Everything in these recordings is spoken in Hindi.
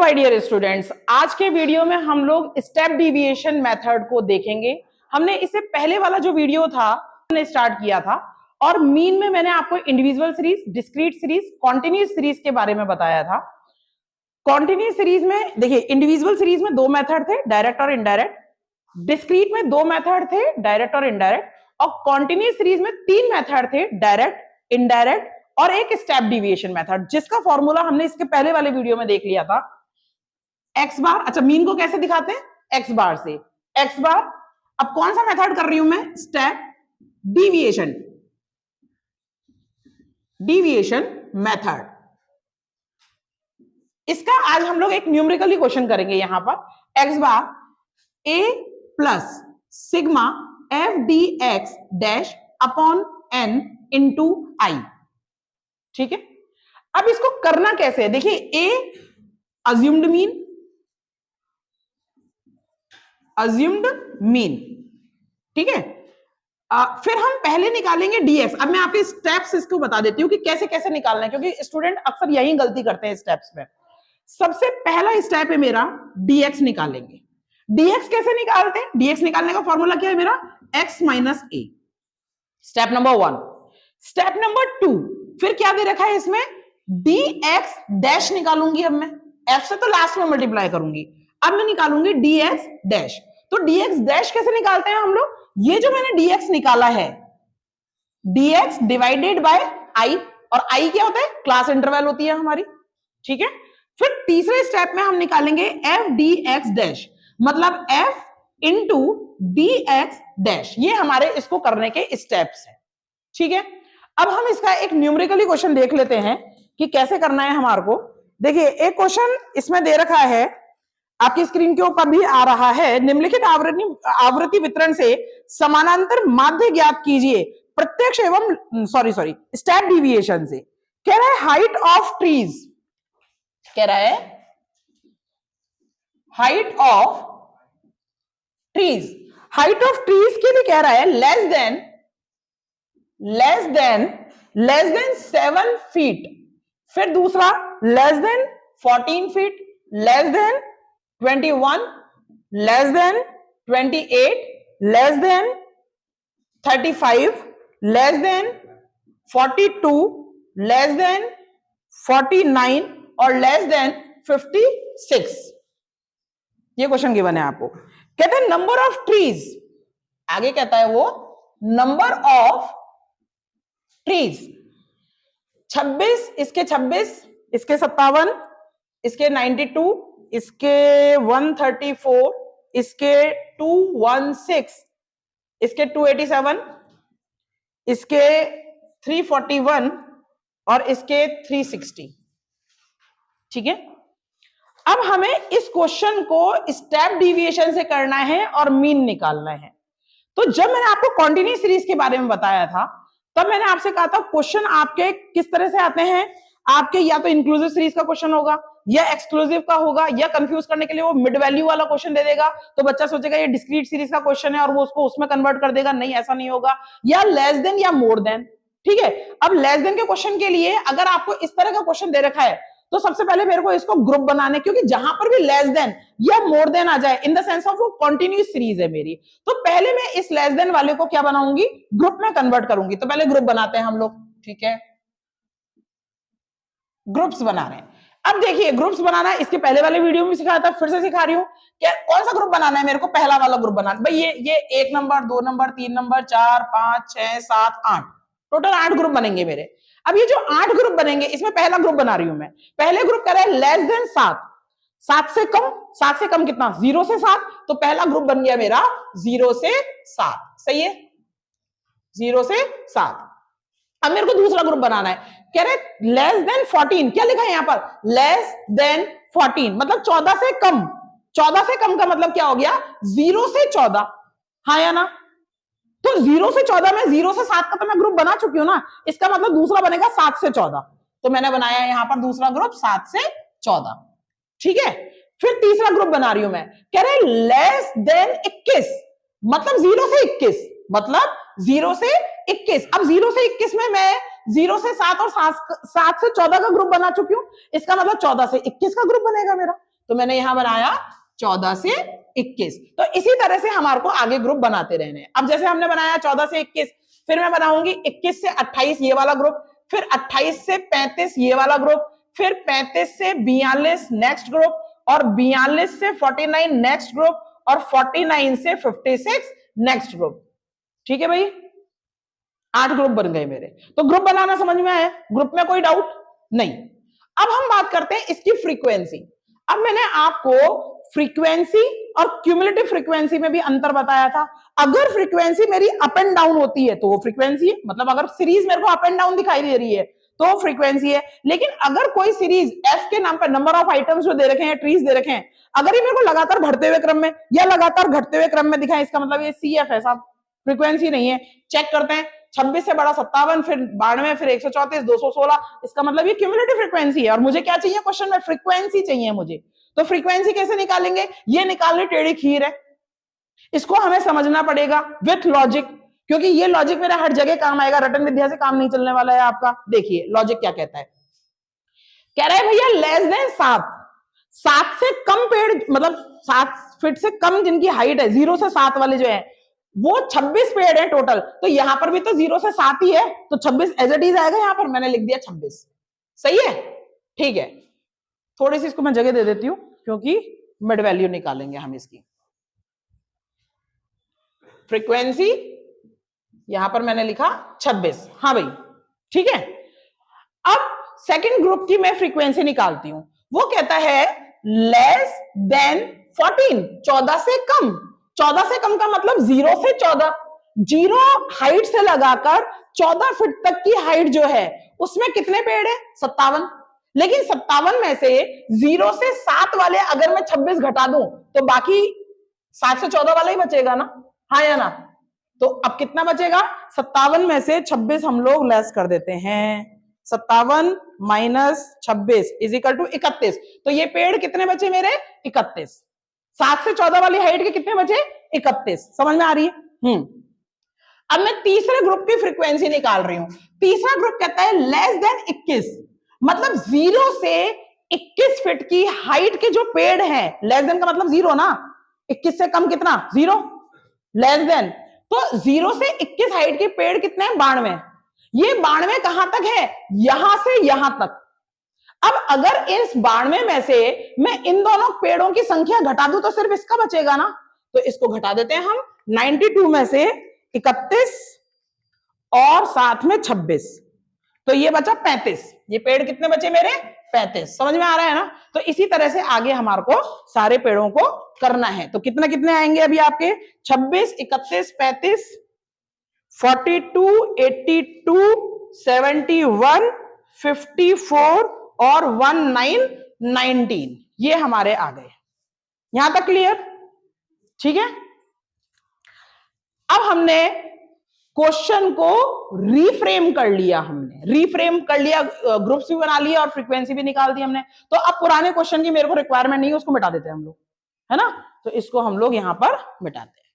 माय डियर स्टूडेंट्स, आज के वीडियो में हम लोग स्टेप डिविएशन मेथड को देखेंगे। हमने इससे पहले वाला जो वीडियो था हमने स्टार्ट किया था और मीन में मैंने आपको individual series, discrete series, continuous series के बारे में बताया था। कॉन्टिन्यूअस सीरीज में देखिए, इंडिविजुअल सीरीज में दो मेथड थे, डायरेक्ट और इनडायरेक्ट। डिस्क्रीट में दो मेथड थे, डायरेक्ट और इनडायरेक्ट। और कॉन्टिन्यूअस सीरीज में तीन मेथड थे, डायरेक्ट, इनडायरेक्ट और एक स्टेप डिविएशन मेथड, जिसका फॉर्मूला हमने इसके पहले वाले वीडियो में देख लिया था। एक्स बार, अच्छा मीन को कैसे दिखाते हैं? एक्स बार से। एक्स बार, अब कौन सा मेथड कर रही हूं मैं? Step deviation, deviation method. इसका आज हम लोग एक न्यूमेरिकली क्वेश्चन करेंगे। यहां पर X bar A plus sigma F D X dash upon N into I. ठीक है, अब इसको करना कैसे है? देखिए, a assumed mean, assumed mean, ठीक है। फिर हम पहले निकालेंगे डीएक्स। अब मैं आपके स्टेप्स इसको बता देती हूं कि कैसे कैसे निकालना है, क्योंकि स्टूडेंट अक्सर यही गलती करते हैं स्टेप्स में। सबसे पहला स्टेप है मेरा डीएक्स निकालेंगे। डीएक्स कैसे निकालते हैं? डीएक्स निकालने का फॉर्मूला क्या है मेरा? X minus A. Step number 1। Step number 2, फिर क्या दे रखा है इसमें? dx डैश निकालूंगी। अब मैं f से तो लास्ट में मल्टीप्लाई करूंगी, अब मैं निकालूंगी dx डैश। तो dx डैश कैसे निकालते हैं हम लोग? ये जो मैंने dx निकाला है, dx डिवाइडेड बाय i, और i क्या होता है? क्लास इंटरवल होती है हमारी। ठीक है, फिर तीसरे स्टेप में हम निकालेंगे f dx डैश, मतलब f इंटू dx डैश। ये हमारे इसको करने के स्टेप्स हैं। ठीक है, अब हम इसका एक न्यूमेरिकली क्वेश्चन देख लेते हैं कि कैसे करना है हमारे को। देखिए, एक क्वेश्चन इसमें दे रखा है, आपकी स्क्रीन के ऊपर भी आ रहा है। निम्नलिखित आवृत्ति वितरण से समानांतर माध्य ज्ञात कीजिए प्रत्यक्ष एवं स्टेप डिविएशन से। कह रहा है हाइट ऑफ ट्रीज, कह रहा है height of trees. Height of trees के लिए कह रहा है लेस देन 7 फीट। फिर दूसरा less than 14 feet, less than 21, less than 28, less than 35, less than 42, less than 49 और लेस देन 56। ये क्वेश्चन गिवन है आपको। कहते हैं नंबर ऑफ ट्रीज, आगे कहता है वो नंबर ऑफ ट्रीज 26, इसके 26, इसके 57, इसके 92, इसके 134, इसके 216, इसके 287, इसके 341 और इसके 360। ठीक है, अब हमें इस क्वेश्चन को स्टेप डिविएशन से करना है और मीन निकालना है। तो जब मैंने आपको कॉन्टिन्यूअस सीरीज के बारे में बताया था, तब मैंने आपसे कहा था क्वेश्चन आपके किस तरह से आते हैं। आपके या तो इंक्लूसिव सीरीज का क्वेश्चन होगा, या एक्सक्लूसिव का होगा, या कंफ्यूज करने के लिए वो मिड वैल्यू वाला क्वेश्चन दे देगा, तो बच्चा सोचेगा ये डिस्क्रीट सीरीज का क्वेश्चन है और वो उसको उसमें कन्वर्ट कर देगा। नहीं, ऐसा नहीं होगा। या लेस देन या मोर देन। ठीक है, अब लेस देन के क्वेश्चन के लिए अगर आपको इस तरह का क्वेश्चन दे रखा है, तो सबसे पहले मेरे को इसको ग्रुप बनाने, क्योंकि जहां पर भी लेस देन या मोर देन आ जाए इन द सेंस ऑफ वो कॉन्टिन्यूअस सीरीज है मेरी, तो पहले मैं इस लेस देन वाले को क्या बनाऊंगी? ग्रुप में कन्वर्ट करूंगी। तो पहले ग्रुप बनाते हैं हम लोग। ठीक है, ग्रुप्स बना रहे हैं। अब देखिए, ग्रुप्स बनाना इसके पहले वाले वीडियो में सिखाया था, फिर से सिखा रही हूं। क्या कौन सा ग्रुप बनाना है मेरे को? पहला वाला ग्रुप बनाना। भाई ये 1 number, 2 number, 3 number, 4, 5, 6, 7, 8, total 8 group बनेंगे मेरे। अब ये जो 8 ग्रुप बनेंगे, इसमें पहला ग्रुप बना रही हूं मैं। पहले ग्रुप कह रहा है लेस देन 7, 7 से कम। 7 से कम कितना? 0 से 7। तो पहला ग्रुप बन गया मेरा 0 से 7। सही है, 0 से 7। अब मेरे को दूसरा ग्रुप बनाना है। कह रहे लेस देन 14, क्या लिखा है यहां पर? लेस देन 14 मतलब 14 से कम। 14 से कम का मतलब क्या हो गया? 0 से 14। हाँ या ना? तो 0 से 14 में 0 से 7 का तो मैं ग्रुप बना चुकी हूं ना, इसका मतलब दूसरा बनेगा 7 से 14। तो मैंने बनाया यहां पर दूसरा ग्रुप 7 से 14। ठीक है, फिर तीसरा ग्रुप बना रही हूं मैं। कह रहे लेस देन 21 मतलब 0 से 21, मतलब 0 से 21। अब 0 से 21 में मैं 0 से 7 और 7 से 14 का ग्रुप बना चुकी हूं, इसका मतलब 14 से 21 का ग्रुप बनेगा मेरा। तो मैंने यहां बनाया 14 से 21। तो इसी तरह से हमारे को आगे ग्रुप बनाते रहने। अब जैसे हमने बनाया 14 से 21, फिर मैं बनाऊंगी 21 से 28 ये वाला ग्रुप, फिर 28 से 35 ये वाला ग्रुप, फिर 35 से 42 नेक्स्ट ग्रुप, और 42 से 49 नेक्स्ट ग्रुप, और 49 से 56 नेक्स्ट ग्रुप। ठीक है भाई, 8 ग्रुप बन गए मेरे। तो ग्रुप बनाना समझ में आया? ग्रुप में कोई डाउट नहीं। अब हम बात करते हैं इसकी फ्रीक्वेंसी। अब मैंने आपको फ्रीक्वेंसी और क्यूमुलेटिव फ्रीक्वेंसी में भी अंतर बताया था। अगर फ्रीक्वेंसी मेरी अप एंड डाउन होती है तो वो फ्रीक्वेंसी है, मतलब अगर सीरीज मेरे को अप एंड डाउन दिखाई दे रही है तो वो फ्रीक्वेंसी है। लेकिन अगर कोई सीरीज एफ के नाम पर नंबर ऑफ आइटम्स जो दे रखे हैं, ट्रीज दे रखे हैं, अगर ये मेरे को लगातार बढ़ते हुए क्रम में या लगातार घटते हुए क्रम में दिखाए, इसका मतलब ये सी एफ है साहब, फ्रीक्वेंसी नहीं है। चेक करते हैं, 26 से बड़ा 57, फिर 92, फिर 134, 216, इसका मतलब ये क्यूमुलेटिव फ्रीक्वेंसी है। और मुझे क्या चाहिए क्वेश्चन में? फ्रीक्वेंसी चाहिए मुझे। तो फ्रीक्वेंसी कैसे निकालेंगे? ये निकालने टेढ़ी खीर है, इसको हमें समझना पड़ेगा विथ लॉजिक, क्योंकि ये लॉजिक मेरा हर जगह काम आएगा, रटन विद्या से काम नहीं चलने वाला है आपका। देखिए लॉजिक क्या कहता है, कह रहा है भैया लेस देन 7 से कम पेड़, मतलब 7 फीट से कम जिनकी हाइट है, 0 से 7 वाले जो है वो 26 पेड़ है टोटल। तो यहां पर भी तो 0 से 7 ही है, तो 26 एज इट इज आएगा, यहां पर मैंने लिख दिया 26। सही है, ठीक है। थोड़ी सी इसको मैं जगह दे देती हूं क्योंकि मिड वैल्यू निकालेंगे हम इसकी। फ्रीक्वेंसी यहां पर मैंने लिखा 26, हाँ भाई ठीक है। अब सेकंड ग्रुप की मैं फ्रीक्वेंसी निकालती हूं, वो कहता है लेस देन 14, 14 से कम। 14 से कम का मतलब 0 से 14, 0 हाइट से लगाकर 14 फीट तक की हाइट जो है उसमें कितने पेड़ है? 57। लेकिन 57 में से 0 से 7 वाले अगर मैं 26 घटा दूं तो बाकी 7 से 14 वाला ही बचेगा ना, हाँ या ना? तो अब कितना बचेगा? 57 में से 26 हम लोग लेस कर देते हैं, 57 माइनस 26 इज इक्वल टू 31। तो ये पेड़ कितने बचे मेरे? 31। 7 से 14 वाली हाइट के कितने बचे? 31। समझ में आ रही है? अब मैं तीसरे ग्रुप की फ्रीक्वेंसी निकाल रही हूं। तीसरा ग्रुप कहता है लेस देन 21, मतलब 0 से 21 फीट की हाइट के जो पेड़ हैं, लेस देन का मतलब 0 ना, 21 से कम कितना? 0, लेस देन। तो 0 से 21 हाइट के पेड़ कितने हैं? 92। ये 92 कहां तक है? यहां से यहां तक। अब अगर इस 92 में से मैं इन दोनों पेड़ों की संख्या घटा दूं तो सिर्फ इसका बचेगा ना, तो इसको घटा देते हैं हम। 92 में से 31 और साथ में 26, तो ये बचा 35। ये पेड़ कितने बचे मेरे? 35। समझ में आ रहा है ना? तो इसी तरह से आगे हमारे को सारे पेड़ों को करना है। तो कितने कितने आएंगे अभी आपके? 26, 31, 35, 42, 82, 71, 54 और 19, ये हमारे आ गए। यहां तक क्लियर? ठीक है। अब हमने क्वेश्चन को रीफ्रेम कर लिया, ग्रुप्स भी बना लिया और फ्रीक्वेंसी भी निकाल दी हमने। तो अब पुराने क्वेश्चन की मेरे को रिक्वायरमेंट नहीं है, उसको मिटा देते हैं हम लोग, है ना? तो इसको हम लोग यहां पर मिटाते हैं।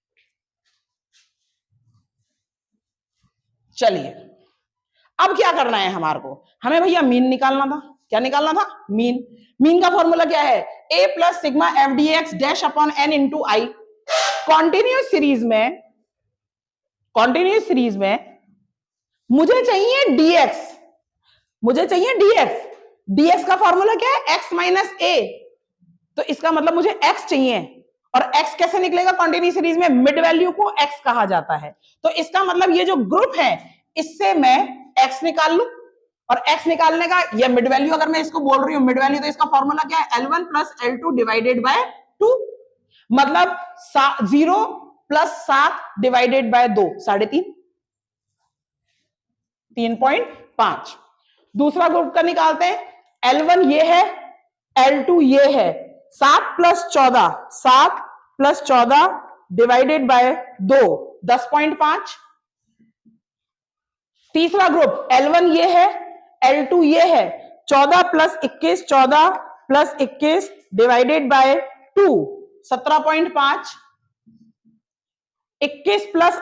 चलिए अब क्या करना है हमारे को? हमें भैया मीन निकालना था। क्या निकालना था? मीन का फॉर्मूला क्या है? a plus sigma F D X dash upon N into I. Continuous series में मुझे चाहिए dx का फॉर्मूला क्या है? x minus a। तो इसका मतलब मुझे x चाहिए, और x कैसे निकलेगा कॉन्टिन्यूस सीरीज में? मिड वैल्यू को x कहा जाता है। तो इसका मतलब ये जो ग्रुप है इससे मैं x निकाल लूं, और x निकालने का या मिड वैल्यू अगर मैं इसको बोल रही हूं मिड वैल्यू, तो इसका फॉर्मूला क्या है? L1 plus L2 divided by 2, मतलब 0 प्लस 7 डिवाइडेड बाय 2, 3.5, 3.5। दूसरा ग्रुप का निकालते हैं। L1 ये है, L2 ये है, 7 प्लस 14 डिवाइडेड बाय 2, 10.5। तीसरा ग्रुप L1 ये है, L2 ये है, 14 plus 21 divided by 2, 17.5। 21 plus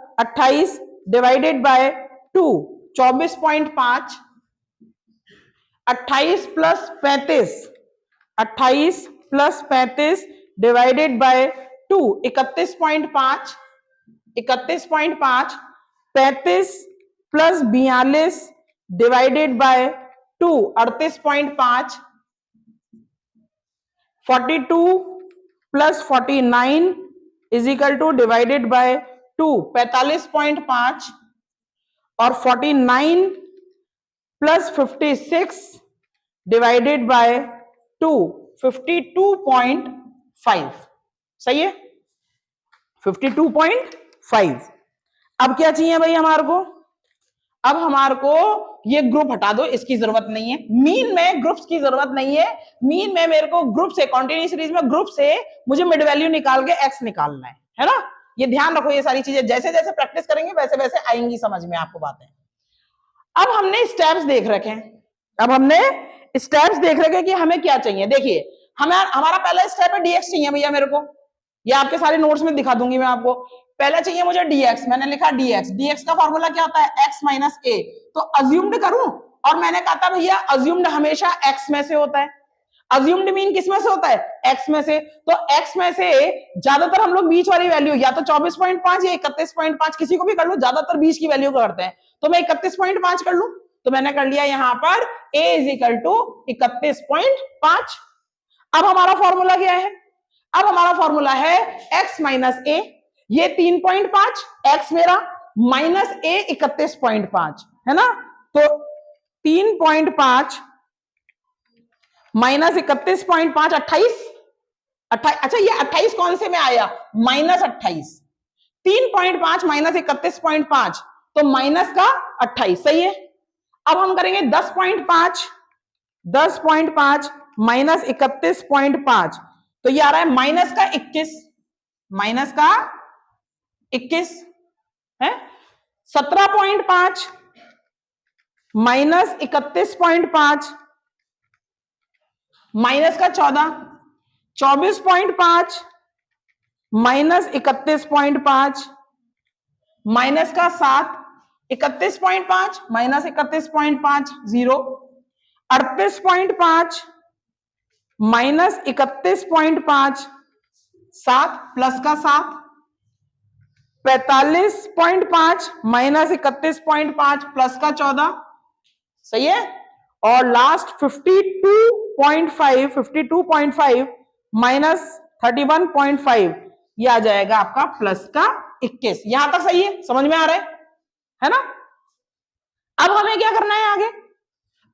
28 divided by 2, 24.5। 28 plus 35, 28 plus 35 divided by 2, 31.5, 31.5, 35 plus 42 divided by 2, 38.5, 42 plus 49 is equal two divided by 2, 45.5, और 49 प्लस 56 डिवाइडेड बाय 2, 52.5। सही है, 52.5। अब क्या चाहिए भाई हमारे को? अब हमारे को ये ग्रुप हटा दो, इसकी जरूरत नहीं है। मीन में ग्रुप्स की जरूरत नहीं है। मीन में मेरे को ग्रुप से, कॉन्टिन्यूस सीरीज में ग्रुप से मुझे मिड वैल्यू निकाल के एक्स निकालना है ना। ये ध्यान रखो, ये सारी चीजें जैसे जैसे प्रैक्टिस करेंगे वैसे वैसे आएंगी समझ में आपको बातें। अब हमने स्टेप्स देख रखे हैं, अब हमने स्टेप्स देख रखे कि हमें क्या चाहिए। देखिए हमारा पहला स्टेप है डीएक्स चाहिए भैया मेरे को, ये आपके सारे नोट्स में दिखा दूंगी मैं आपको। पहले चाहिए मुझे डीएक्स, मैंने लिखा डीएक्स। डीएक्स का फॉर्मूला क्या होता है? एक्स माइनस ए। तो अज्यूम्ड करूं, और मैंने कहा था भैया अज्यूम्ड हमेशा एक्स में से होता है। अज्यूम्ड मीन किस में से होता है? एक्स में से। तो एक्स में से ज्यादातर हम लोग बीच वाली वैल्यू या तो 24.5 या 31.5 किसी को भी कर लो, ज्यादातर बीच की वैल्यू करते हैं। तो मैं 31.5 कर लूं, तो मैंने कर लिया यहां पर a इज इक्वल टू 31.5। अब हमारा फॉर्मूला क्या है? अब हमारा फॉर्मूला है x माइनस ए, ये 3.5, x मेरा माइनस ए 31.5 है ना। तो 3.5 माइनस 31.5 28। अच्छा ये 28 कौन से में आया? माइनस 28। 3.5 माइनस 31.5 तो माइनस का 28। सही है। अब हम करेंगे 10.5, 10.5 माइनस 31.5 तो ये आ रहा है माइनस का 21, माइनस का 21 है। 17.5 माइनस 31.5 माइनस का 14, 24.5 माइनस 31.5 माइनस का 7, 31.5 माइनस 31.5 0, 38.5 माइनस 31.5 7 प्लस का 7, 45.5 माइनस 31.5 प्लस का 14। सही है। और लास्ट 52.5 माइनस 31.5 ये आ जाएगा आपका प्लस का 21। यहां तक सही है, समझ में आ रहा है ना। अब हमें क्या करना है आगे?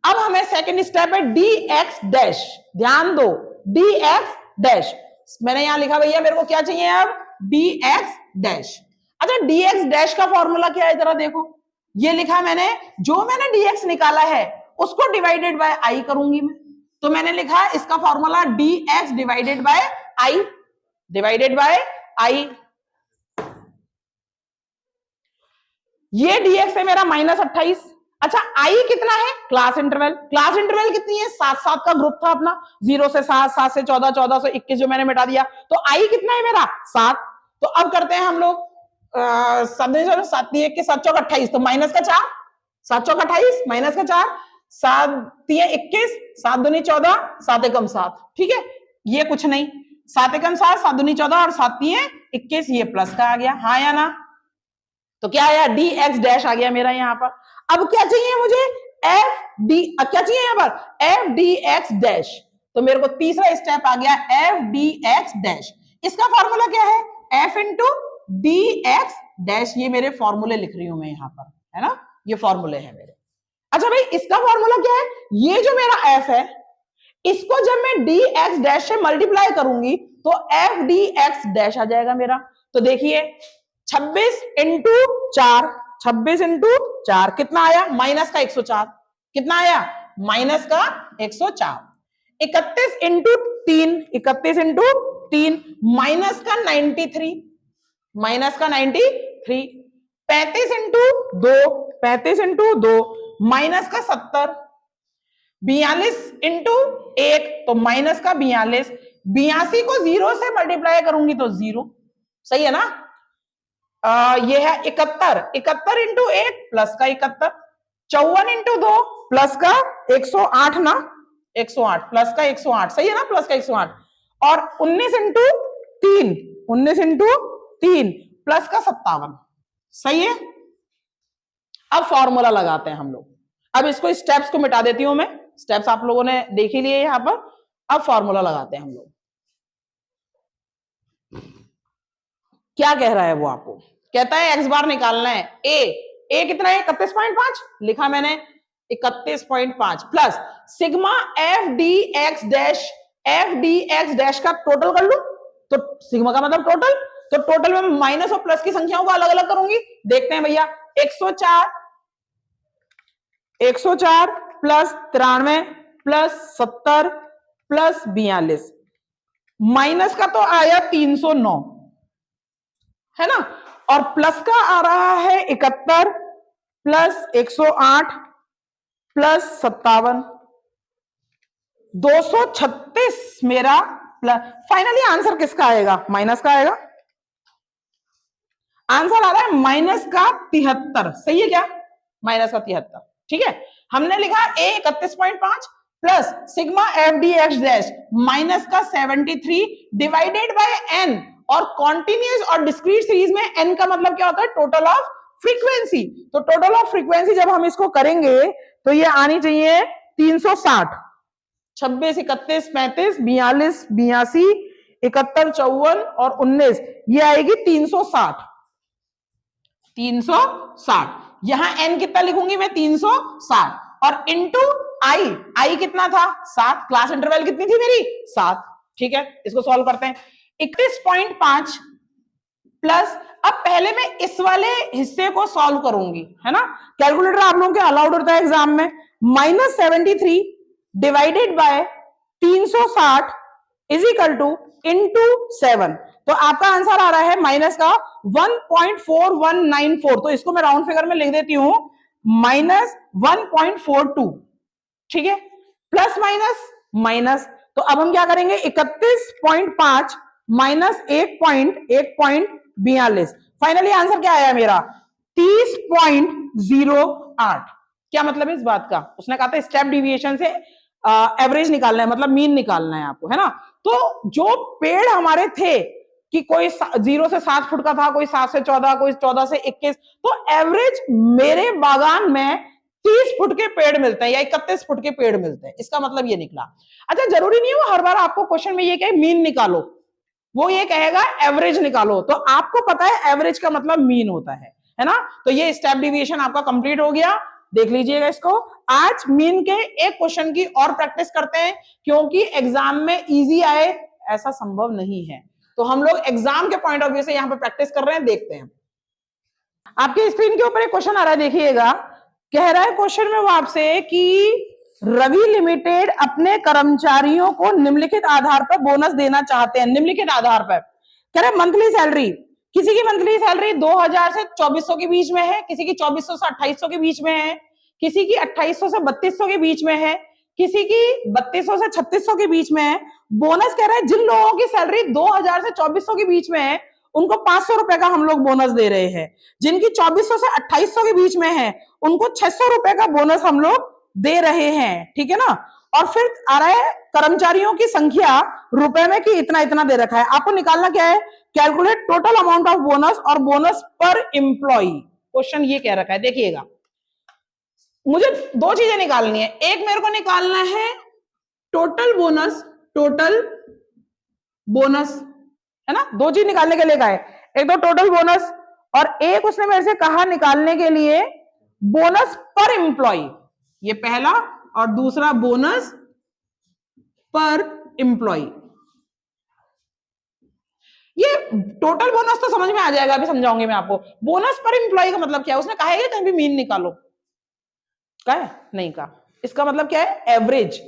अब हमें सेकंड स्टेप है डी एक्स डैश। ध्यान दो, डी एक्स डैश मैंने यहां लिखा भैया मेरे को क्या चाहिए अब? D X dash. अच्छा डी एक्स डैश का फॉर्मूला क्या है जरा देखो, ये लिखा मैंने, जो मैंने डी एक्स निकाला है उसको डिवाइडेड बाय आई करूंगी मैं। तो मैंने लिखा इसका formula D X divided by I, divided by I. ये dx है मेरा माइनस 28। अच्छा आई कितना है? Class interval. क्लास इंटरवल कितनी है? 7 7 का ग्रुप था अपना, 0 से 7, 7 से 14, 14 से 21 जो मैंने मिटा दिया। तो आई कितना है मेरा? 7। तो अब करते हैं हम लोग 7 के 7 चौक 28 तो माइनस का 4, 7 चौक 28 माइनस का 4, 7 21, 7 दूनी 14, 7 एकम 7। ठीक है, ये कुछ नहीं, 7 एकम 7, 7 दूनी 14 और 7 21, ये प्लस का आ गया। हाँ या ना? तो क्या आया? डी एक्स डैश आ गया मेरा यहां पर। अब क्या चाहिए मुझे? एफ डी, क्या चाहिए यहां पर? F D X dash. तो मेरे को तीसरा स्टेप आ गया एफ डी एक्स डैश। इसका फॉर्मूला क्या है? F into D X dash. ये मेरे फॉर्मूले लिख रही हूं मैं यहां पर, है ना, ये फॉर्मूले हैं मेरे। अच्छा भाई इसका फॉर्मूला क्या है? ये जो मेरा एफ है इसको जब मैं डी एक्स डैश से मल्टीप्लाई करूंगी तो एफ डी एक्स डैश आ जाएगा मेरा। तो देखिए 26 इंटू 4, 26 इंटू 4 कितना आया? माइनस का 104। कितना आया? माइनस का 104। 31 इंटू 3, 31 इंटू 3 माइनस का 93, माइनस का 93। 35 इंटू 2, 35 इंटू 2 माइनस का 70। 42 इंटू 1 तो माइनस का 42। 82 को 0 से मल्टीप्लाई करूंगी तो 0। सही है ना। ये है 71, 71 इंटू 1 प्लस का 71, 54 इंटू 2 प्लस का 108 ना, 108 प्लस का 108 सही है ना, प्लस का 108 और 19 इंटू 3, 19 इंटू 3 प्लस का 57 सही है। अब फॉर्मूला लगाते हैं हम लोग। अब इसको स्टेप्स को मिटा देती हूं मैं, स्टेप्स आप लोगों ने देख ही लिए यहां पर। अब फॉर्मूला लगाते हैं हम लोग। क्या कह रहा है वो आपको, कहता है एक्स बार निकालना है। ए कितना है 31.5 लिखा मैंने 31.5 plus sigma F D X dash, F D X dash का टोटल कर लू तो सिग्मा का मतलब टोटल, तो टोटल में माइनस और प्लस की संख्याओं को अलग अलग करूंगी। देखते हैं भैया 104 प्लस 93 प्लस 70 प्लस 42 माइनस का तो आया 309 है ना, और प्लस का आ रहा है 71 प्लस 108 प्लस 57 236 मेरा प्लस। फाइनली आंसर किसका आएगा, माइनस का आएगा। आंसर आ रहा है माइनस का 73 सही है क्या, माइनस का 73 ठीक है। हमने लिखा ए 31.5 plus sigma F D X dash minus का 73 डिवाइडेड बाय एन, और कॉन्टिन्यूस और डिस्क्रीट सीरीज में एन का मतलब क्या होता है, टोटल ऑफ फ्रीक्वेंसी। तो टोटल ऑफ फ्रीक्वेंसी जब हम इसको करेंगे तो ये आनी चाहिए 360, 26 31 35 42 82 71 54 और 19, ये आएगी 360। 360 यहां n कितना लिखूंगी मैं 360 और इनटू आई कितना था 7, क्लास इंटरवल कितनी थी मेरी 7 ठीक है। इसको सॉल्व करते हैं 31.5 प्लस, अब पहले मैं इस वाले हिस्से को सॉल्व करूंगी है ना, कैलकुलेटर आप लोगों के अलाउड होता है एग्जाम में, minus 73 divided by 360 is equal two into 7, तो आपका आंसर आ रहा है माइनस का 1.4194, तो इसको मैं राउंड फिगर में लिख देती हूं माइनस 1.42 ठीक है, प्लस माइनस माइनस, तो अब हम क्या करेंगे 31.5 माइनस 1.42, फाइनली आंसर क्या आया मेरा 30.08। क्या मतलब है इस बात का, उसने कहा था स्टेप डिविएशन से एवरेज निकालना है, मतलब मीन निकालना है आपको है ना। तो जो पेड़ हमारे थे कि कोई 0 से 7 फुट का था, कोई 7 से 14, कोई 14 से 21, तो एवरेज मेरे बागान में 30 फुट के पेड़ मिलते हैं या 31 फुट के पेड़ मिलते हैं, इसका मतलब ये निकला। अच्छा जरूरी नहीं है हर बार आपको क्वेश्चन में ये कहे मीन निकालो, वो ये कहेगा एवरेज निकालो, तो आपको पता है एवरेज का मतलब मीन होता है ना। तो ये स्टेप डिविएशन आपका कंप्लीट हो गया, देख लीजिएगा इसको। आज मीन के एक क्वेश्चन की और प्रैक्टिस करते हैं, क्योंकि एग्जाम में इजी आए ऐसा संभव नहीं है, तो हम लोग एग्जाम के पॉइंट ऑफ व्यू से यहां पर प्रैक्टिस कर रहे हैं। देखते हैं आपके स्क्रीन के ऊपर एक क्वेश्चन आ रहा है, देखिएगा। कह रहा है क्वेश्चन में वो आपसे कि रवि लिमिटेड अपने कर्मचारियों को निम्नलिखित आधार पर बोनस देना चाहते हैं। निम्नलिखित आधार पर कह रहे मंथली सैलरी, किसी की मंथली सैलरी 2000 से 2400 के बीच में है, किसी की 2400 से 2800 के बीच में है, किसी की 2800 से 3200 के बीच में है, किसी की 3200 से 3600 के बीच में है। बोनस कह रहा है जिन लोगों की सैलरी 2000 से 2400 के बीच में है उनको 500 रुपए का हम लोग बोनस दे रहे हैं, जिनकी 2400 से 2800 के बीच में है उनको 600 रुपए का बोनस हम लोग दे रहे हैं, ठीक है ना। और फिर आ रहा है कर्मचारियों की संख्या रुपए में कि इतना इतना दे रखा है, आपको निकालना क्या है, calculate total amount of bonus और बोनस पर एम्प्लॉय। क्वेश्चन ये कह रखा है, देखिएगा मुझे दो चीजें निकालनी है, एक मेरे को निकालना है टोटल बोनस है ना, दो चीज निकालने के लिए कहा है, एक तो टोटल बोनस और एक उसने मेरे से कहा निकालने के लिए बोनस पर एम्प्लॉय, ये पहला, और दूसरा बोनस पर एम्प्लॉय। ये टोटल बोनस तो समझ में आ जाएगा, अभी समझाऊंगी मैं आपको। बोनस पर एम्प्लॉय का मतलब क्या है, उसने कहा है कहीं भी मीन निकालो, कहा है नहीं कहा, इसका मतलब क्या है एवरेज।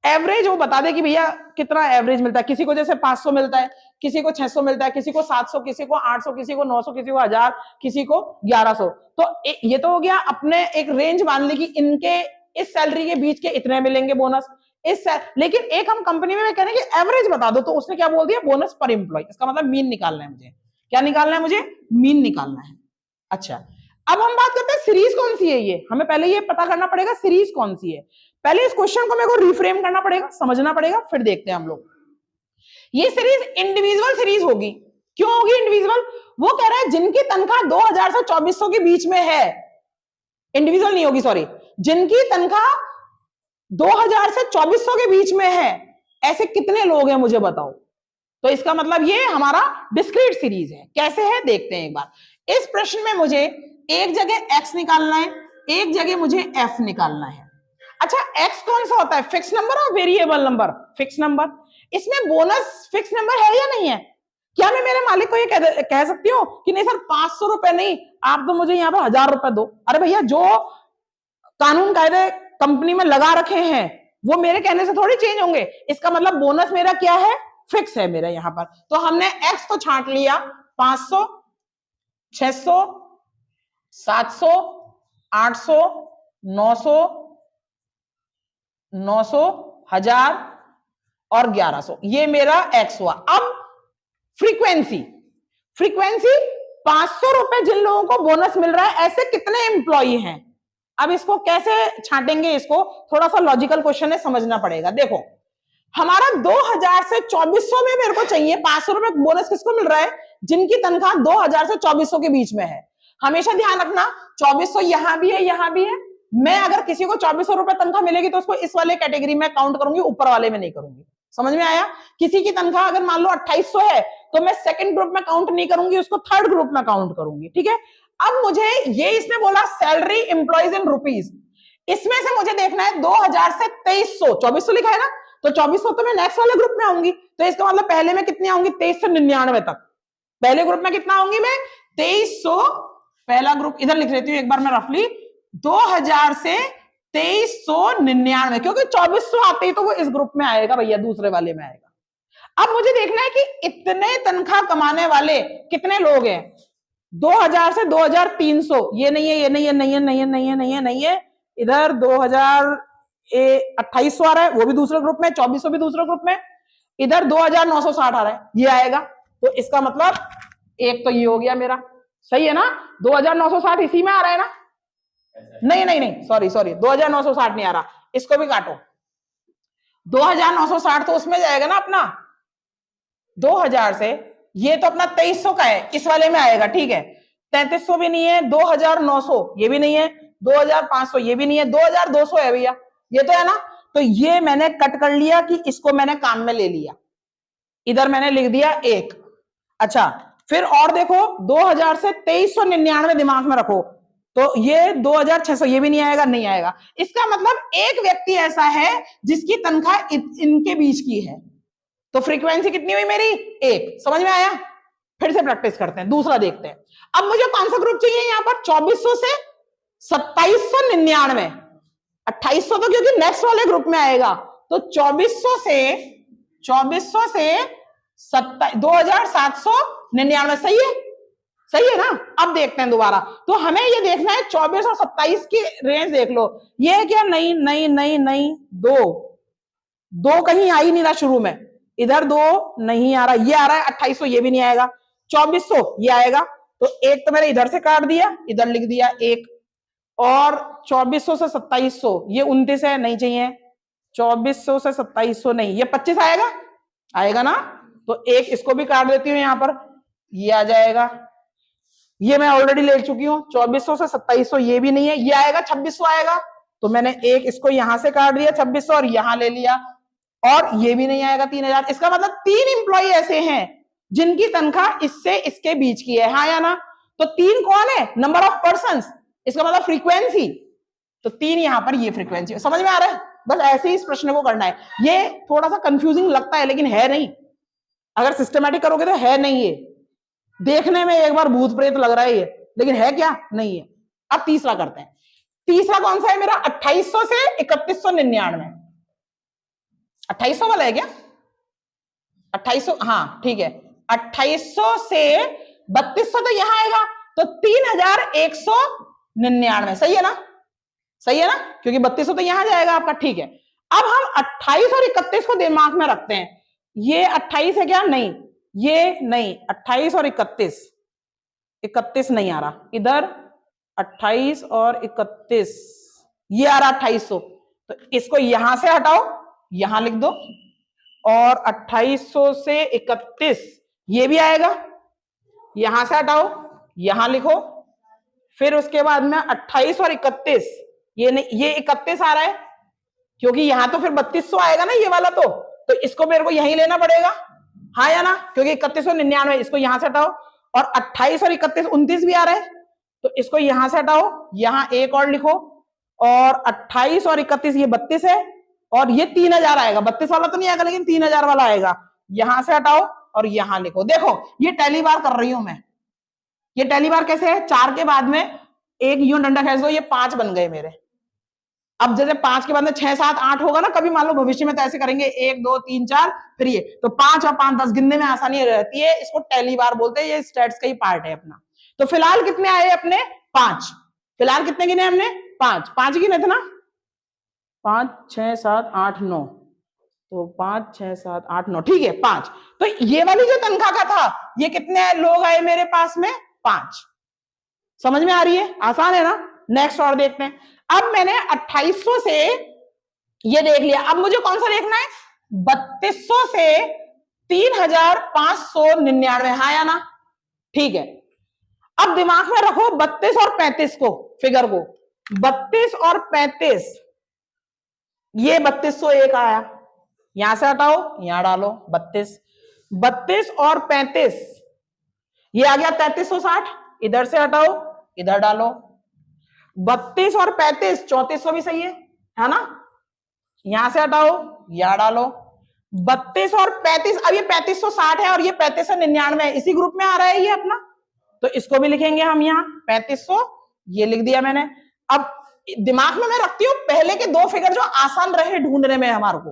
एवरेज वो बता दे कि भैया कितना एवरेज मिलता है, किसी को जैसे 500 मिलता है, किसी को 600 मिलता है, किसी को 700, किसी को 800, किसी को 900, किसी को 1000, किसी को 1100। तो ये तो हो गया, अपने एक रेंज मान ली कि इनके इस सैलरी के बीच के इतने मिलेंगे बोनस लेकिन एक हम कंपनी में कह रहे हैं कि एवरेज बता दो, तो उसने क्या बोल दिया बोनस पर एम्प्लॉय, इसका मतलब मीन निकालना है मुझे। क्या निकालना है मुझे, मीन निकालना है। अच्छा अब हम बात करते हैं सीरीज कौन सी है, ये हमें पहले ये पता करना पड़ेगा सीरीज कौन सी है। पहले इस क्वेश्चन को मेरे को रिफ्रेम करना पड़ेगा, समझना पड़ेगा, फिर देखते हैं हम लोग। ये सीरीज इंडिविजुअल सीरीज होगी। क्यों होगी इंडिविजुअल? वो कह रहा है जिनकी तनख्वाह 2000 से 2400 के बीच में है, इंडिविजुअल नहीं होगी, सॉरी, जिनकी तनख्वाह 2000 से 2400 के बीच में है, ऐसे कितने लोग हैं मुझे बताओ। तो इसका मतलब ये हमारा डिस्क्रीट सीरीज है। कैसे है देखते हैं एक बार। इस प्रश्न में मुझे एक जगह x निकालना है, एक जगह मुझे f निकालना है। अच्छा, x कौन सा होता है, फिक्स नंबर और वेरिएबल नंबर? Fix number. इसमें बोनस फिक्स नंबर है या नहीं है? क्या मैं मेरे मालिक को ये कह सकती हूँ कि नहीं सर 500 रुपए नहीं, आप तो मुझे यहाँ पर 1000 रुपए दो? अरे भैया, जो कानून कायदे कंपनी में लगा रखे हैं वो मेरे कहने से थोड़ी चेंज होंगे। इसका मतलब बोनस मेरा क्या है, फिक्स है मेरा यहां पर। तो हमने x तो छांट लिया, 500, 600, 700, 800, 900, 900, 1000 और 1100, ये मेरा x हुआ। अब फ्रीक्वेंसी, फ्रीक्वेंसी 500 रुपए जिन लोगों को बोनस मिल रहा है, ऐसे कितने एम्प्लॉई हैं? अब इसको कैसे छांटेंगे, इसको थोड़ा सा लॉजिकल क्वेश्चन है, समझना पड़ेगा। देखो, हमारा 2000 से 2400 में मेरे को चाहिए 500 रुपए बोनस। किसको मिल रहा है? जिनकी तनख्वाह 2000 से 2400 के बीच में है। हमेशा ध्यान रखना, 2400 यहां भी है, यहां भी है। मैं अगर किसी को 2400 रुपए तनख्वाह मिलेगी तो उसको इस वाले कैटेगरी में काउंट करूंगी, ऊपर वाले में नहीं करूंगी। समझ में आया? किसी की तनख्वाह अगर मान लो 2800 है तो मैं सेकंड ग्रुप में काउंट नहीं करूंगी, उसको थर्ड ग्रुप में काउंट करूंगी। ठीक है, अब मुझे ये इसने बोला सैलरी एम्प्लॉइज इन रुपीज, इसमें से मुझे देखना है 2000 से 2300, 2400 लिखा है ना, तो 2400 तो मैं नेक्स्ट वाले ग्रुप में आऊंगी। तो इसका मतलब पहले में कितने आऊंगी, 2399 तक। पहले ग्रुप में कितना आऊंगी मैं, 2300। पहला ग्रुप इधर लिख लेती हूं एक बार मैं रफली, 2000 से 2399, क्योंकि 2400 आते ही तो वो इस ग्रुप में आएगा भैया, दूसरे वाले में आएगा। अब मुझे देखना है कि इतने तनख्वाह कमाने वाले कितने लोग हैं। 2000 से 2300, ये नहीं है, ये नहीं है, नहीं है, नहीं है, नहीं है, नहीं है, नहीं है। इधर 2800 आ रहा है, वो भी दूसरे ग्रुप में, 2400 भी दूसरे ग्रुप में। इधर 2960 आ रहा है, ये आएगा। तो इसका मतलब एक तो ये हो गया मेरा, सही है ना? 2960 इसी में आ रहा है ना? नहीं नहीं नहीं, सॉरी सॉरी, 2960 नहीं आ रहा, इसको भी काटो। 2960 तो उसमें जाएगा ना अपना, 2000 से ये तो अपना 2300 का है, इस वाले में आएगा। ठीक है, 3300 भी नहीं है, 2900 ये भी नहीं है, 2500 ये भी नहीं है, 2200 है भैया, ये तो है ना? तो ये मैंने कट कर लिया कि इसको मैंने काम में ले लिया, इधर मैंने लिख दिया 1। अच्छा, फिर और देखो, 2000 से 2399 दिमाग में रखो, तो ये 2600 ये भी नहीं आएगा, नहीं आएगा। इसका मतलब एक व्यक्ति ऐसा है जिसकी तनख्वाह इनके बीच की है। तो फ्रीक्वेंसी कितनी हुई मेरी, 1। समझ में आया? फिर से प्रैक्टिस करते हैं, दूसरा देखते हैं। अब मुझे कौन सा ग्रुप चाहिए यहां पर, 2400 से 2799। 2800 तो क्योंकि नेक्स्ट वाले ग्रुप में आएगा, तो 2400 से 2799, सही है? सही है ना? अब देखते हैं दोबारा। तो हमें ये देखना है 24 और 27 की रेंज देख लो, ये है क्या, नहीं नहीं नहीं नहीं, दो कहीं आ ही नहीं रहा शुरू में, इधर 2 नहीं आ रहा, ये आ रहा है 2800, ये भी नहीं आएगा, 2400 ये आएगा। तो एक तो मैंने इधर से काट दिया, इधर लिख दिया 1, और 2400 से 2700 ये 29 है, नहीं चाहिए। 2400 से 2700 नहीं, ये 25 आएगा, आएगा ना? तो एक इसको भी काट देती हूँ यहां पर, ये आ जाएगा, ये मैं ऑलरेडी ले चुकी हूँ। 2400 से 2700 ये भी नहीं है, ये आएगा 2600 आएगा, तो मैंने एक इसको यहां से काट दिया 2600 और यहां ले लिया, और ये भी नहीं आएगा 3000। इसका मतलब 3 इंप्लॉई ऐसे हैं जिनकी तनख्वाह इससे इसके बीच की है, हाँ या ना? तो 3 कौन है, नंबर ऑफ पर्सन, इसका मतलब फ्रीक्वेंसी, तो 3 यहां पर ये फ्रीक्वेंसी। समझ में आ रहा है? बस ऐसे ही इस प्रश्न को करना है। ये थोड़ा सा कंफ्यूजिंग लगता है लेकिन है नहीं, अगर सिस्टमैटिक करोगे तो है नहीं। ये देखने में एक बार भूत प्रेत लग रहा है ये, लेकिन है क्या, नहीं है। अब तीसरा करते हैं। तीसरा कौन सा है मेरा, 2800 से 3199। 2800 वाला है क्या, 2800, हाँ ठीक है। 2800 से 3200 तो यहां आएगा, तो 3199, सही है ना? सही है ना, क्योंकि 3200 तो यहां जाएगा आपका। ठीक है, अब हम 28 और 31 को दिमाग में रखते हैं। ये 28 है क्या, नहीं, ये नहीं, 28 और 31 नहीं आ रहा, इधर 28 और 31, ये आ रहा 2800, तो इसको यहां से हटाओ, यहां लिख दो, और 2800 से 31 ये भी आएगा, यहां से हटाओ, यहां लिखो, फिर उसके बाद में 28 और 31, ये नहीं, ये 31 आ रहा है, क्योंकि यहां तो फिर 3200 आएगा ना ये वाला, तो इसको मेरे को यहीं लेना पड़ेगा, हाँ या ना, क्योंकि 3199, इसको यहां से हटाओ, और 28 और 31 29 भी आ रहा है, तो इसको यहां से हटाओ, यहां एक और लिखो, और 28 और 31 ये 32 है, और ये 3000 आएगा, 32 वाला तो नहीं आएगा लेकिन 3000 वाला आएगा, यहां से हटाओ और यहां लिखो। देखो ये टैली बार कर रही हूं मैं, ये टैली बार कैसे है, 4 के बाद में एक यूं डंडा खींच दो, ये 5 बन गए मेरे। अब जैसे 5 के बाद में 6 7 8 होगा ना, कभी मान लो भविष्य में तो ऐसे करेंगे 1 2 3 4, फिर ये, तो 5 और 5 10 गिनने में आसानी रहती है, इसको टैली बार बोलते हैं, ये स्टैट्स का ही पार्ट है अपना। तो फिलहाल कितने आए अपने, 5, फिलहाल कितने गिने हमने, 5 5 गिने थे ना, 5 6 7 8 9, तो 5 6 7 8 9, ठीक है 5। तो ये वाली जो तनख्वाह का था, ये कितने लोग आए मेरे पास में, 5। समझ में आ रही है, आसान है ना। नेक्स्ट और देखते हैं। अब मैंने 2800 से ये देख लिया, अब मुझे कौन सा देखना है, 3200 से 3599, हाँ या ना, ठीक है। अब दिमाग में रखो 32 और 35 को, फिगर को, 32 और 35, ये 3201 आया, यहां से हटाओ यहां डालो 32, 32 और 35 ये आ गया 3360, इधर से हटाओ इधर डालो, 32 और 35 3400 भी सही है ना, यहां से हटाओ यहां डालो, 32 और 35, अब ये 3560 है और ये 3599 है, इसी ग्रुप में आ रहा है ये अपना, तो इसको भी लिखेंगे हम यहाँ 3500, ये लिख दिया मैंने। अब दिमाग में मैं रखती हूँ पहले के 2 फिगर जो आसान रहे ढूंढने में हमारे को,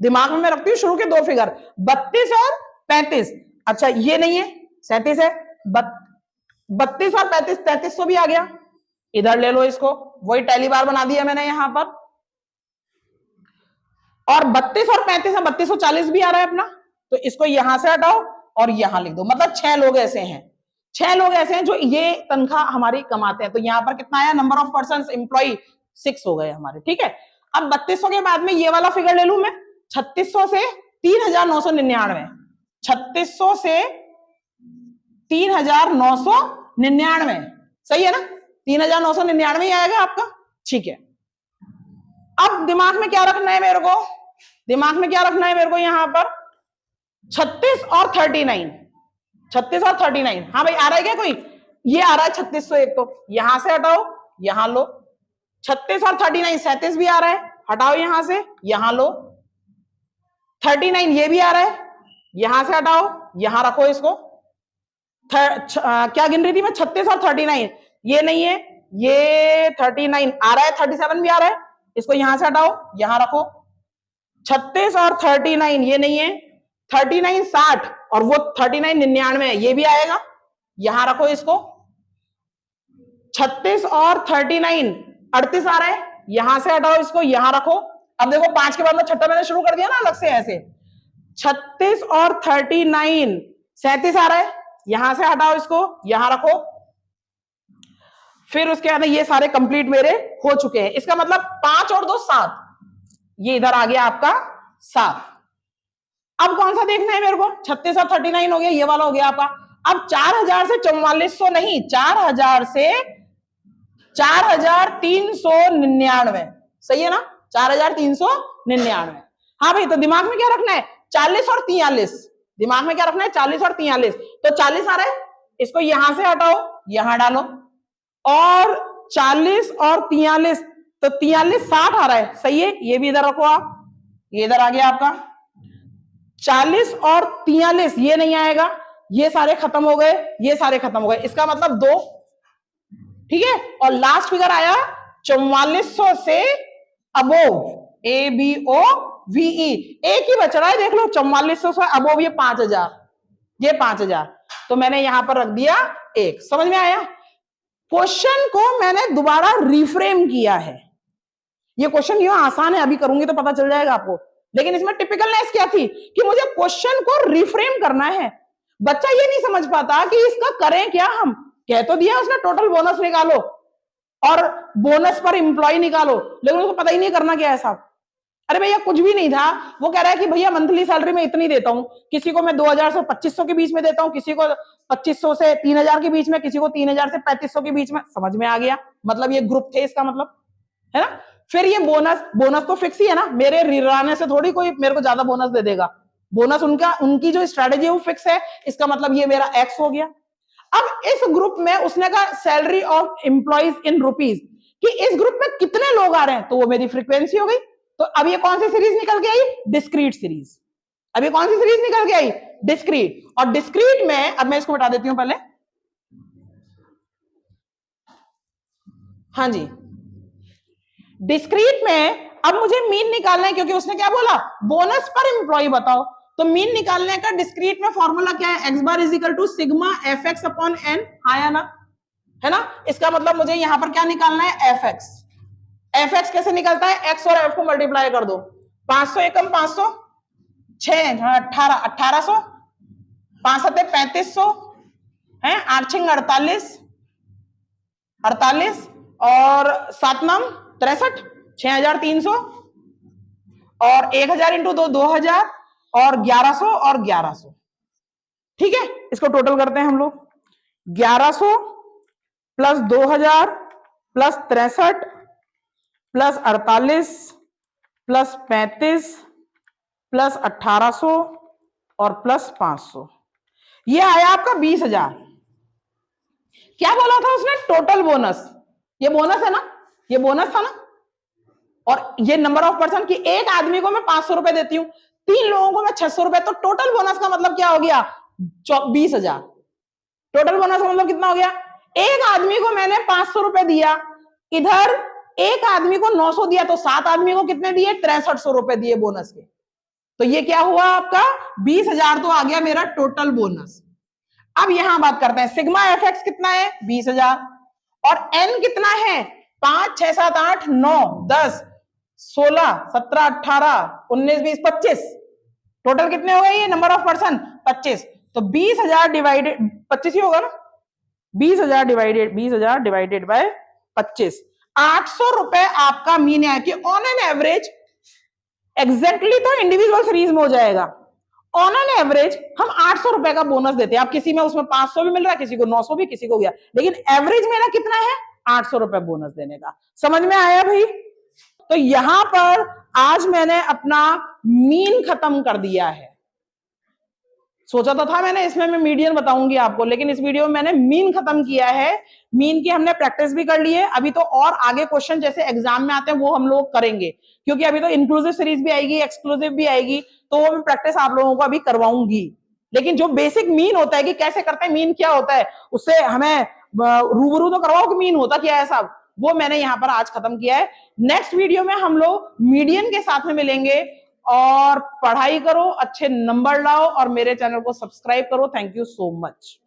दिमाग में मैं रखती हूँ शुरू के 2 फिगर 32 और 35, अच्छा ये नहीं है 37 है, 32 और 35 3300 भी आ गया, इधर ले लो इसको, वही टैली बार बना दिया मैंने यहां पर, और 32 और 35 है 3240 भी आ रहा है अपना, तो इसको यहां से हटाओ और यहां लिख दो, मतलब 6 लोग ऐसे हैं, 6 लोग ऐसे हैं जो ये तनख्वाह हमारी कमाते हैं। तो यहां पर कितना आया, नंबर ऑफ पर्सन एम्प्लॉय 6 हो गए हमारे, ठीक है। अब 3200 के बाद में ये वाला फिगर ले लू मैं, 3600 से 3999, 3600 से 3999, सही है ना, 3999 आएगा आपका, ठीक है। अब दिमाग में क्या रखना है मेरे को, दिमाग में क्या रखना है मेरे को, यहां पर 36 और 39, 36 और 39, हाँ भाई आ रहा है क्या कोई, ये आ रहा है 3601, तो यहां से हटाओ यहां लो, 36 और 39 37 भी आ रहा है, हटाओ यहां से यहां लो, 39 ये भी आ रहा है, यहां से हटाओ यहां रखो इसको, क्या गिन रही थी मैं, 36 और 39, ये नहीं है, ये 39 आ रहा है, 37 भी आ रहा है, इसको यहां से हटाओ यहां रखो, 36 और 39 ये नहीं है, 39 60 और वो 39 99 है, ये भी आएगा, यहां रखो इसको, 36 और 39 38 आ रहा है, यहां से हटाओ इसको यहां रखो। अब देखो 5 के बाद में छठा मैंने शुरू कर दिया ना अलग से ऐसे, 36 और 39 37 आ रहा है, यहां से हटाओ इसको यहां रखो, फिर उसके बाद ये सारे कंप्लीट मेरे हो चुके हैं, इसका मतलब 5 और 2 7, ये इधर आ गया आपका 7। अब कौन सा देखना है मेरे को, 36 और 39 हो गया, ये वाला हो गया आपका। अब 4000 से 4400 नहीं, 4000 से 4399, सही है ना, 4399। हाँ भाई, तो दिमाग में क्या रखना है, 40 और 43, दिमाग में क्या रखना है, 40 और 43, तो 40 आ रहा है, इसको यहां से हटाओ यहां डालो, और 40 और 43, तो 43 60 आ रहा है, सही है, ये भी इधर रखो आप, ये इधर आ गया आपका, 40 और 43 ये नहीं आएगा, ये सारे खत्म हो गए, ये सारे खत्म हो गए, इसका मतलब 2, ठीक है। और लास्ट फिगर आया 4400 से अबोव, ABOVE, एक ही बच रहा है, देख लो 4400 से अबोव, ये 5000, ये 5000, तो मैंने यहां पर रख दिया 1। समझ में आया, क्वेश्चन को मैंने दोबारा रिफ्रेम किया है, ये क्वेश्चन क्यों आसान है, अभी करूंगी तो पता चल जाएगा आपको, लेकिन इसमें टिपिकलनेस क्या थी कि मुझे क्वेश्चन को रिफ्रेम करना है। बच्चा ये नहीं समझ पाता कि इसका करें क्या, हम कह तो दिया उसने टोटल बोनस निकालो, और बोनस पर एम्प्लॉय निकालो, लेकिन उसको पता ही नहीं करना क्या है साहब। अरे भैया कुछ भी नहीं था, वो कह रहा है कि भैया मंथली सैलरी में इतनी देता हूं, किसी को मैं 2000 से 2500 के बीच में देता हूं, किसी को 2500 से 3000 के बीच में, किसी को 3000 से 3500 के बीच में। समझ में आ गया, मतलब ये ग्रुप थे इसका मतलब, है ना। फिर ये बोनस, बोनस तो फिक्स ही है ना, मेरे रिराने से थोड़ी कोई मेरे को ज्यादा बोनस दे देगा। बोनस उनका, उनकी जो स्ट्रेटेजी है वो फिक्स है, इसका मतलब ये मेरा एक्स हो गया। अब इस ग्रुप में उसने कहा salary of employees in rupees, कि इस ग्रुप में कितने लोग आ रहे हैं, तो वो मेरी फ्रीक्वेंसी हो गई। तो अब ये कौन सी सीरीज निकल के आई, डिस्क्रीट सीरीज। अब ये कौन सी सीरीज निकल के आई, डिस्क्रीट। और डिस्क्रीट में, अब मैं इसको बता देती हूं पहले, हाँ जी, डिस्क्रीट में अब मुझे मीन निकालना है, क्योंकि उसने क्या बोला, बोनस पर एम्प्लॉय बताओ। तो मीन निकालने का डिस्क्रीट में फॉर्मूला क्या है, X bar is equal to sigma F X upon N, आया ना, है ना। इसका मतलब मुझे यहां पर क्या निकालना है, एफ एक्स। एफ एक्स कैसे निकलता है, एक्स और एफ को मल्टीप्लाई कर दो, 500 एकम 500, 6 18 1800, 5 7 3500 है, 8 6 48 48 और 7 9 63, 6300 और 1000 इंटू 2 2000 और 1100 और 1100। ठीक है, इसको टोटल करते हैं हम लोग, 1100 plus 2000 plus 63 plus 48 plus 35 plus 1800 और प्लस 500, ये आया आपका 20,000। क्या बोला था उसने, टोटल बोनस, ये बोनस है ना, ये बोनस था ना। और ये नंबर ऑफ पर्सन की, एक आदमी को मैं 500 रुपए देती हूं, 3 लोगों को मैं 600 रुपए, तो टोटल बोनस का मतलब क्या हो गया, 20,000। टोटल बोनस का मतलब कितना हो गया, एक आदमी को मैंने 500 रुपए दिया, इधर एक आदमी को 900 दिया, तो 7 आदमी को कितने दिए, 6300 रुपए दिए बोनस के। तो ये क्या हुआ आपका, 20,000 तो आ गया मेरा टोटल बोनस। अब यहां बात करते हैं, सिग्मा एफ एक्स कितना है, 20,000, और एन कितना है, 5 6 7 8 9 10 16 17 18 19 20 25, टोटल कितने हो गए ये नंबर ऑफ पर्सन, 25। तो 20,000 डिवाइडेड 25 ही होगा ना, 20,000 डिवाइडेड बाय 25, 800 रुपए आपका मीन है, कि ऑन एन एवरेज, एग्जैक्टली तो इंडिविजुअल सीरीज में हो जाएगा, ऑन एन एवरेज हम 800 रुपए का बोनस देते हैं। अब किसी में उसमें 500 भी मिल रहा है, किसी को 900 भी, किसी को गया, लेकिन एवरेज मेरा कितना है, 800 रुपए बोनस देने का। समझ में आया भाई। तो यहां पर आज मैंने अपना मीन खत्म कर दिया है। सोचा तो था मैंने इसमें मैं मीडियन बताऊंगी आपको, लेकिन इस वीडियो में मैंने मीन खत्म किया है। मीन की हमने प्रैक्टिस भी कर ली है, अभी तो और आगे क्वेश्चन जैसे एग्जाम में आते हैं वो हम लोग करेंगे, क्योंकि अभी तो इंक्लूसिव सीरीज भी आएगी, एक्सक्लूसिव भी आएगी, तो वो मैं प्रैक्टिस आप लोगों को अभी करवाऊंगी। लेकिन जो बेसिक मीन होता है कि कैसे करते हैं, मीन क्या होता है, उससे हमें रूबरू तो करवाओ कि मीन होता क्या है साहब, वो मैंने यहाँ पर आज खत्म किया है। नेक्स्ट वीडियो में हम लोग मीडियन के साथ में मिलेंगे, और पढ़ाई करो, अच्छे नंबर लाओ, और मेरे चैनल को सब्सक्राइब करो। Thank you so much.